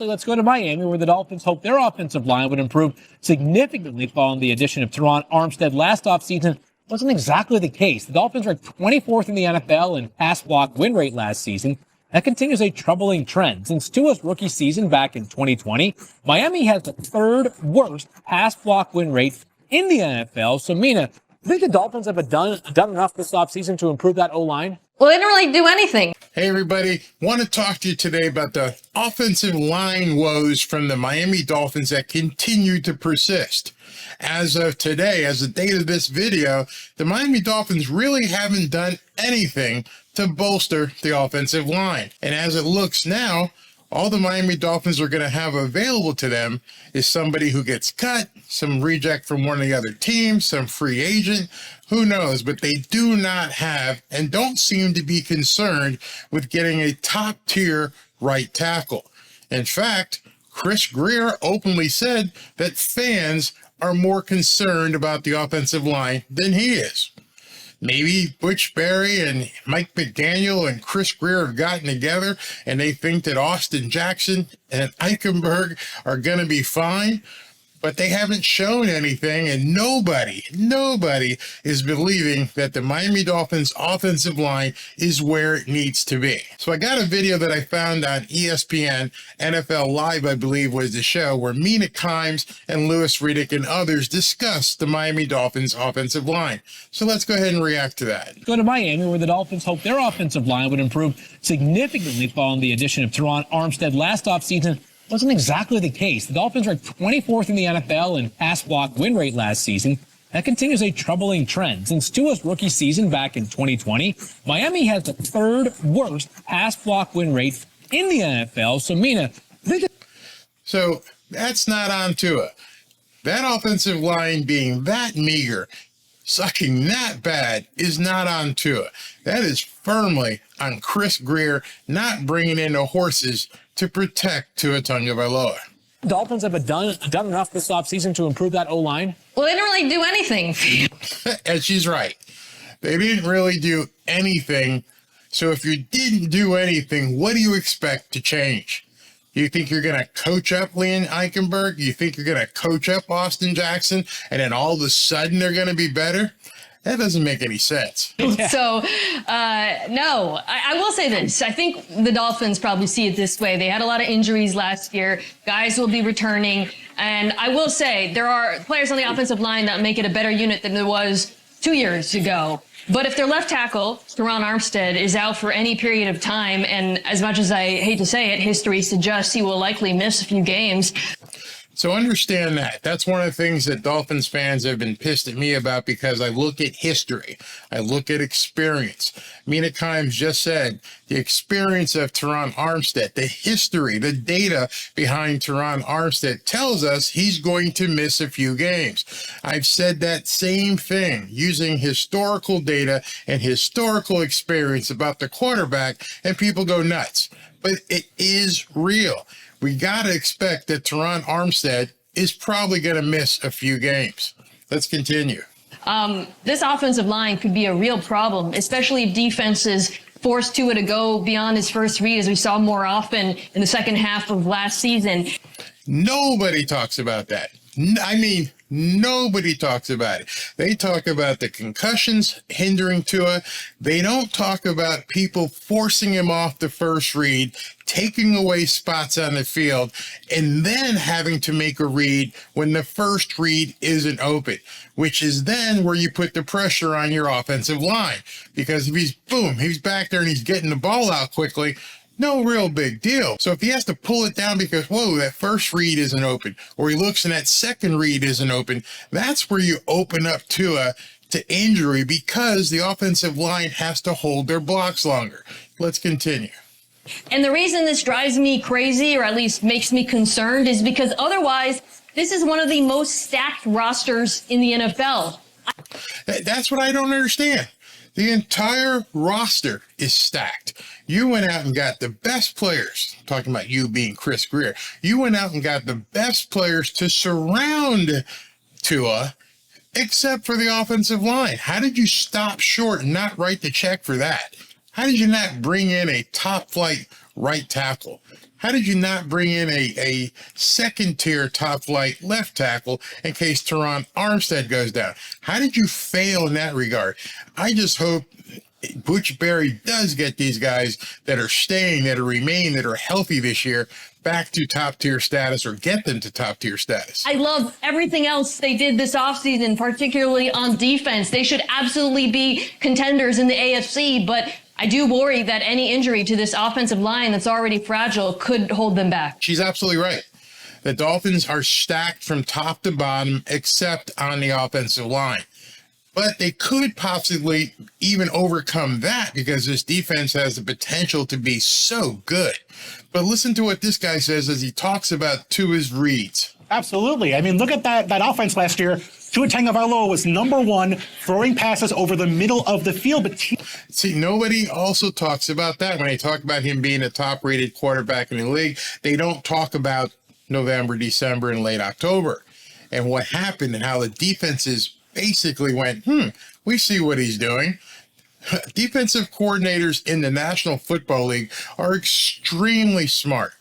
Let's go to Miami, where the Dolphins hope their offensive line would improve significantly following the addition of Teron Armstead last offseason. Wasn't exactly the case. The Dolphins ranked 24th in the NFL in pass block win rate last season. That continues a troubling trend. Since Tua's rookie season back in 2020, Miami has the third worst pass block win rate in the NFL. So, Mina, do you think the Dolphins have done enough this offseason to improve that O-line? Well, they didn't really do anything. Hey, everybody. Want to talk to you today about the offensive line woes from the Miami Dolphins that continue to persist. As of today, as the date of this video, the Miami Dolphins really haven't done anything to bolster the offensive line. And as it looks now, all the Miami Dolphins are going to have available to them is somebody who gets cut, some reject from one of the other teams, some free agent, who knows, but they do not have and don't seem to be concerned with getting a top tier right tackle. In fact, Chris Grier openly said that fans are more concerned about the offensive line than he is. Maybe Butch Barry and Mike McDaniel and Chris Grier have gotten together and they think that Austin Jackson and Eichenberg are going to be fine, but they haven't shown anything, and nobody is believing that the Miami Dolphins offensive line is where it needs to be. So I got a video that I found on ESPN, NFL Live, I believe was the show, where Mina Kimes and Riddick and others discussed the Miami Dolphins offensive line. So let's go ahead and react to that. Go to Miami, where the Dolphins hope their offensive line would improve significantly following the addition of Teron Armstead last offseason. Wasn't exactly the case. The Dolphins ranked 24th in the NFL in pass block win rate last season. That continues a troubling trend. Since Tua's rookie season back in 2020, Miami has the third worst pass block win rate in the NFL. So, Mina, so that's not on Tua. That offensive line being that meager, sucking that bad, is not on Tua. That is firmly on Chris Grier not bringing in the horses to protect Tua Tagovailoa. Dolphins have done enough this offseason to improve that O-line? Well, they didn't really do anything. And she's right. They didn't really do anything. So if you didn't do anything, what do you expect to change? You think you're going to coach up Liam Eichenberg? You think you're going to coach up Austin Jackson? And then all of a sudden they're going to be better? That doesn't make any sense. So, no, I will say this. I think the Dolphins probably see it this way. They had a lot of injuries last year. Guys will be returning. And I will say there are players on the offensive line that make it a better unit than there was 2 years ago. But if their left tackle, Teron Armstead, is out for any period of time, and as much as I hate to say it, history suggests he will likely miss a few games. So understand that. That's one of the things that Dolphins fans have been pissed at me about, because I look at history. I look at experience. Mina Kimes just said the experience of Teron Armstead, the history, the data behind Teron Armstead tells us he's going to miss a few games. I've said that same thing using historical data and historical experience about the quarterback, and people go nuts. But it is real. We got to expect that Teron Armstead is probably going to miss a few games. Let's continue. This offensive line could be a real problem, especially if defenses force Tua to go beyond his first read, as we saw more often in the second half of last season. Nobody talks about that. I mean, nobody talks about it. They talk about the concussions hindering Tua. They don't talk about people forcing him off the first read, taking away spots on the field, and then having to make a read when the first read isn't open, which is then where you put the pressure on your offensive line. Because if he's back there and he's getting the ball out quickly, no real big deal. So if he has to pull it down because, whoa, that first read isn't open, or he looks and that second read isn't open, that's where you open up Tua to injury, because the offensive line has to hold their blocks longer. Let's continue. And the reason this drives me crazy, or at least makes me concerned, is because otherwise, this is one of the most stacked rosters in the NFL. That's what I don't understand. The entire roster is stacked. You went out and got the best players, talking about you being Chris Grier. You went out and got the best players to surround Tua, except for the offensive line. How did you stop short and not write the check for that? How did you not bring in a top flight right tackle? How did you not bring in a second-tier top-flight left tackle in case Teron Armstead goes down? How did you fail in that regard? I just hope Butch Berry does get these guys that are staying, that are remaining, that are healthy this year back to top-tier status, or get them to top-tier status. I love everything else they did this offseason, particularly on defense. They should absolutely be contenders in the AFC, but I do worry that any injury to this offensive line that's already fragile could hold them back. She's absolutely right. The Dolphins are stacked from top to bottom, except on the offensive line. But they could possibly even overcome that because this defense has the potential to be so good. But listen to what this guy says as he talks about Tua's reads. Absolutely. I mean, look at that offense last year. Tua Tagovailoa was #1 throwing passes over the middle of the field. But see, nobody also talks about that when they talk about him being a top-rated quarterback in the league. They don't talk about November, December, and late October and what happened and how the defenses basically went, we see what he's doing. Defensive coordinators in the National Football League are extremely smart.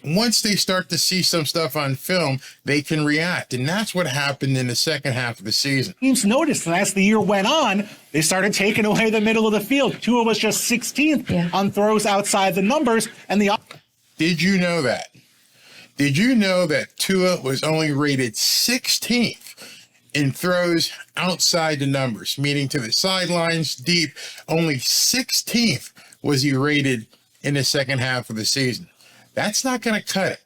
Once they start to see some stuff on film, they can react. And that's what happened in the second half of the season. Teams noticed that as the year went on, they started taking away the middle of the field. Tua was just 16th on throws outside the numbers. And Did you know that? Did you know that Tua was only rated 16th in throws outside the numbers, meaning to the sidelines, deep? Only 16th was he rated in the second half of the season. That's not going to cut it.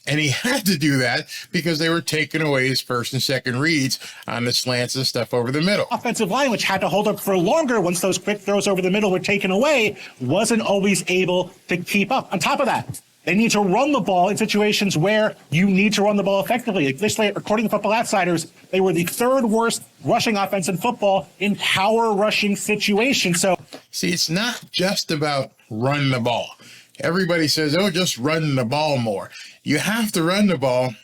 And he had to do that because they were taking away his first and second reads on the slants and stuff over the middle. Offensive line, which had to hold up for longer once those quick throws over the middle were taken away, wasn't always able to keep up. On top of that, they need to run the ball in situations where you need to run the ball effectively. This, according to Football Outsiders, they were the third worst rushing offense in football in power rushing situations. So, see, it's not just about running the ball. Everybody says, oh, just run the ball more. You have to run the ball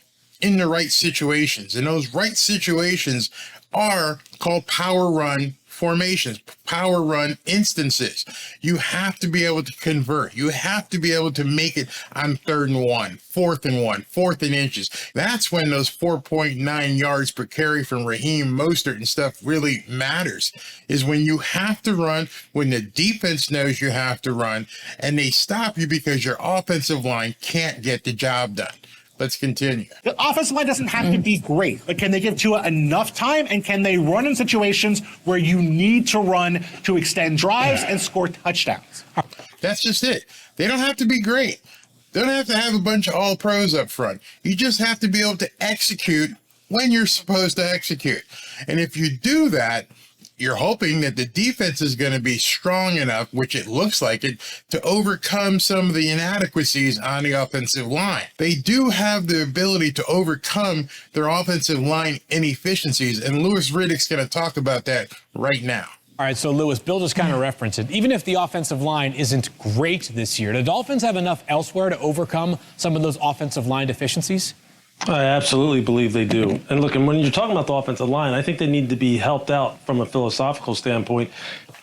in the right situations. And those right situations are called power run formations, power run instances. You have to be able to convert. You have to be able to make it on 3rd and 1, 4th and 1, 4th and inches. That's when those 4.9 yards per carry from Raheem Mostert and stuff really matters, is when you have to run, when the defense knows you have to run, and they stop you because your offensive line can't get the job done. Let's continue. The offensive line doesn't have to be great, but can they give Tua enough time, and can they run in situations where you need to run to extend drives and score touchdowns? That's just it. They don't have to be great. They don't have to have a bunch of all pros up front. You just have to be able to execute when you're supposed to execute. And if you do that, you're hoping that the defense is going to be strong enough, which it looks like it, to overcome some of the inadequacies on the offensive line. They do have the ability to overcome their offensive line inefficiencies, and Louis Riddick's going to talk about that right now. All right, so Louis, Bill just kind of referenced it. Even if the offensive line isn't great this year, the Dolphins have enough elsewhere to overcome some of those offensive line deficiencies? I absolutely believe they do. And look, and when you're talking about the offensive line, I think they need to be helped out from a philosophical standpoint.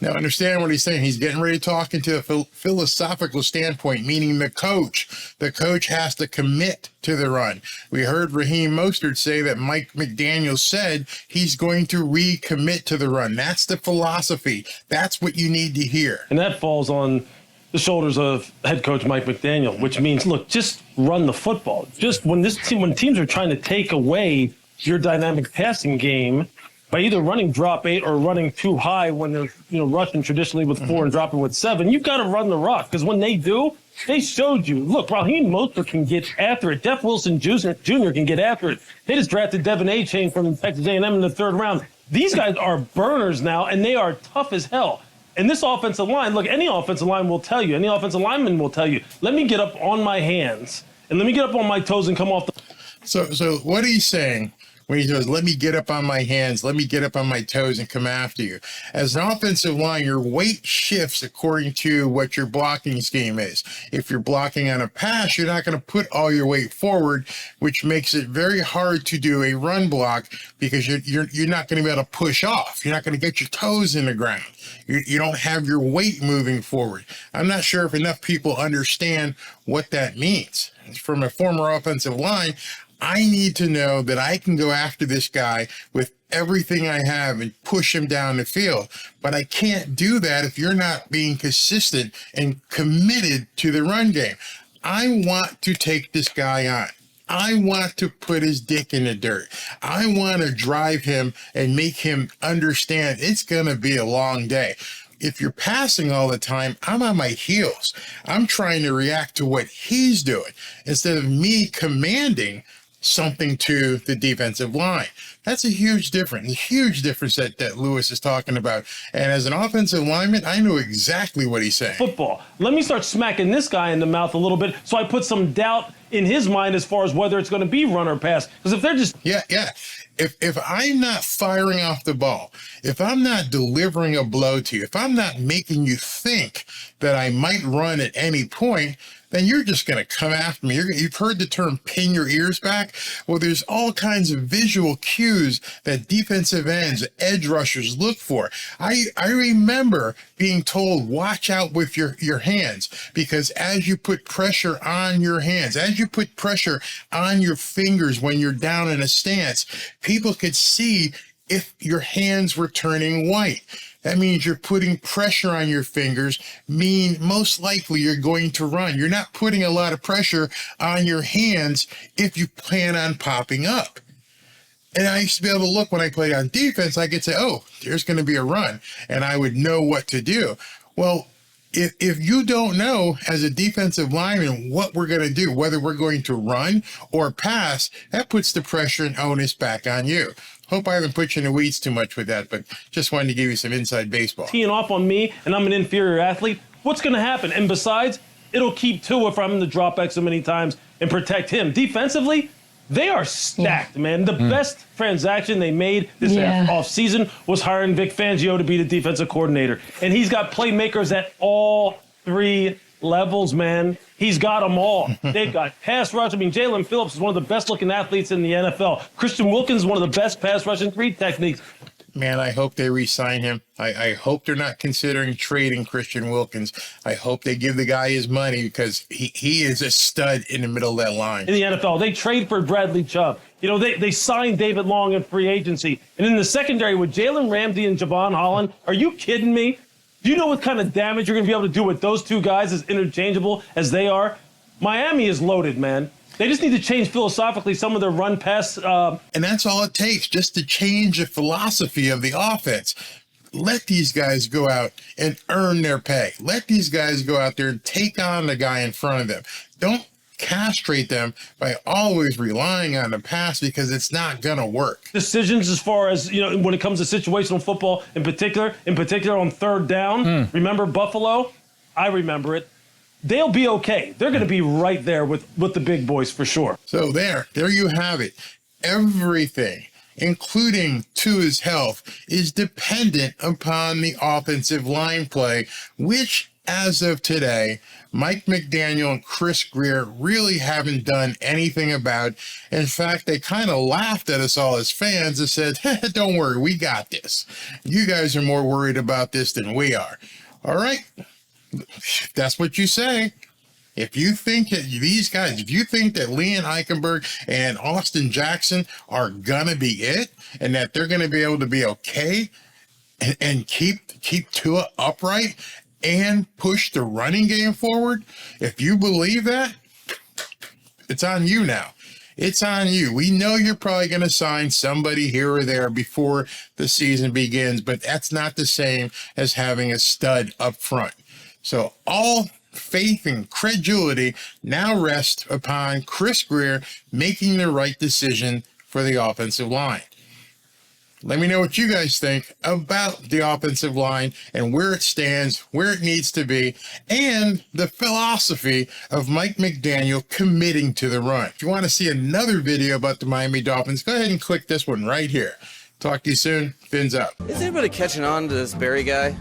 Now, understand what he's saying. He's getting ready to talk into a philosophical standpoint, meaning the coach. The coach has to commit to the run. We heard Raheem Mostert say that Mike McDaniel said he's going to recommit to the run. That's the philosophy. That's what you need to hear. And that falls on the shoulders of head coach Mike McDaniel, which means, look, just run the football. Just when teams are trying to take away your dynamic passing game by either running drop 8 or running too high when they're rushing traditionally with 4 and dropping with 7, you've got to run the rock, because when they do, they showed you. Look, Raheem Mostert can get after it. Jeff Wilson Jr. can get after it. They just drafted Devin A-Chain from Texas A&M in the 3rd round. These guys are burners now, and they are tough as hell. And this offensive line, look, any offensive line will tell you, any offensive lineman will tell you, let me get up on my hands and let me get up on my toes and come off the. So what he's saying, when he goes, let me get up on my hands, let me get up on my toes and come after you. As an offensive line, your weight shifts according to what your blocking scheme is. If you're blocking on a pass, you're not going to put all your weight forward, which makes it very hard to do a run block because you're not going to be able to push off. You're not going to get your toes in the ground. You don't have your weight moving forward. I'm not sure if enough people understand what that means. From a former offensive line, I need to know that I can go after this guy with everything I have and push him down the field. But I can't do that if you're not being consistent and committed to the run game. I want to take this guy on. I want to put his dick in the dirt. I want to drive him and make him understand it's going to be a long day. If you're passing all the time, I'm on my heels. I'm trying to react to what he's doing instead of me commanding something to the defensive line. That's a huge difference that Lewis is talking about. And as an offensive lineman, I know exactly what he's saying. Football. Let me start smacking this guy in the mouth a little bit so I put some doubt in his mind as far as whether it's going to be run or pass. Because if they're just... Yeah. If I'm not firing off the ball, if I'm not delivering a blow to you, if I'm not making you think that I might run at any point, then you're just going to come after me. You've heard the term pin your ears back. Well, there's all kinds of visual cues that defensive ends, edge rushers look for. I remember being told, watch out with your hands, because as you put pressure on your hands, as you put pressure on your fingers when you're down in a stance, people could see if your hands were turning white. That means you're putting pressure on your fingers, mean most likely you're going to run. You're not putting a lot of pressure on your hands if you plan on popping up. And I used to be able to look when I played on defense, I could say, oh, there's going to be a run, and I would know what to do. Well, if you don't know as a defensive lineman what we're going to do, whether we're going to run or pass, that puts the pressure and onus back on you. Hope I haven't put you in the weeds too much with that, but just wanted to give you some inside baseball. Teeing off on me, and I'm an inferior athlete, what's going to happen? And besides, it'll keep Tua from having to drop back so many times and protect him. Defensively, they are stacked, man. The best transaction they made this offseason was hiring Vic Fangio to be the defensive coordinator. And he's got playmakers at all three levels, man. He's got them all. They've got pass rush. I mean, Jalen Phillips is one of the best-looking athletes in the NFL. Christian Wilkins is one of the best pass rushing three techniques. Man, I hope they re-sign him. I hope they're not considering trading Christian Wilkins. I hope they give the guy his money because he is a stud in the middle of that line. In the NFL, they trade for Bradley Chubb. You know, they signed David Long in free agency. And in the secondary with Jalen Ramsey and Javon Holland, are you kidding me? Do you know what kind of damage you're going to be able to do with those two guys as interchangeable as they are? Miami is loaded, man. They just need to change philosophically some of their run pass. And that's all it takes, just to change the philosophy of the offense. Let these guys go out and earn their pay. Let these guys go out there and take on the guy in front of them. Don't castrate them by always relying on the pass because it's not going to work. Decisions as far as, you know, when it comes to situational football in particular on third down. Remember Buffalo? I remember it. They'll be okay. They're going to be right there with the big boys for sure. So there you have it. Everything, including Tua's health, is dependent upon the offensive line play, which, as of today, Mike McDaniel and Chris Greer really haven't done anything about. In fact, they kind of laughed at us all as fans and said, don't worry, we got this. You guys are more worried about this than we are. All right. If that's what you say. If you think that these guys, if you think that Liam Eichenberg and Austin Jackson are going to be it and that they're going to be able to be okay and keep Tua upright and push the running game forward, if you believe that, it's on you now. It's on you. We know you're probably going to sign somebody here or there before the season begins, but that's not the same as having a stud up front. So all faith and credulity now rest upon Chris Greer making the right decision for the offensive line. Let me know what you guys think about the offensive line and where it stands, where it needs to be, and the philosophy of Mike McDaniel committing to the run. If you want to see another video about the Miami Dolphins, go ahead and click this one right here. Talk to you soon. Fins up. Is anybody catching on to this Barry guy?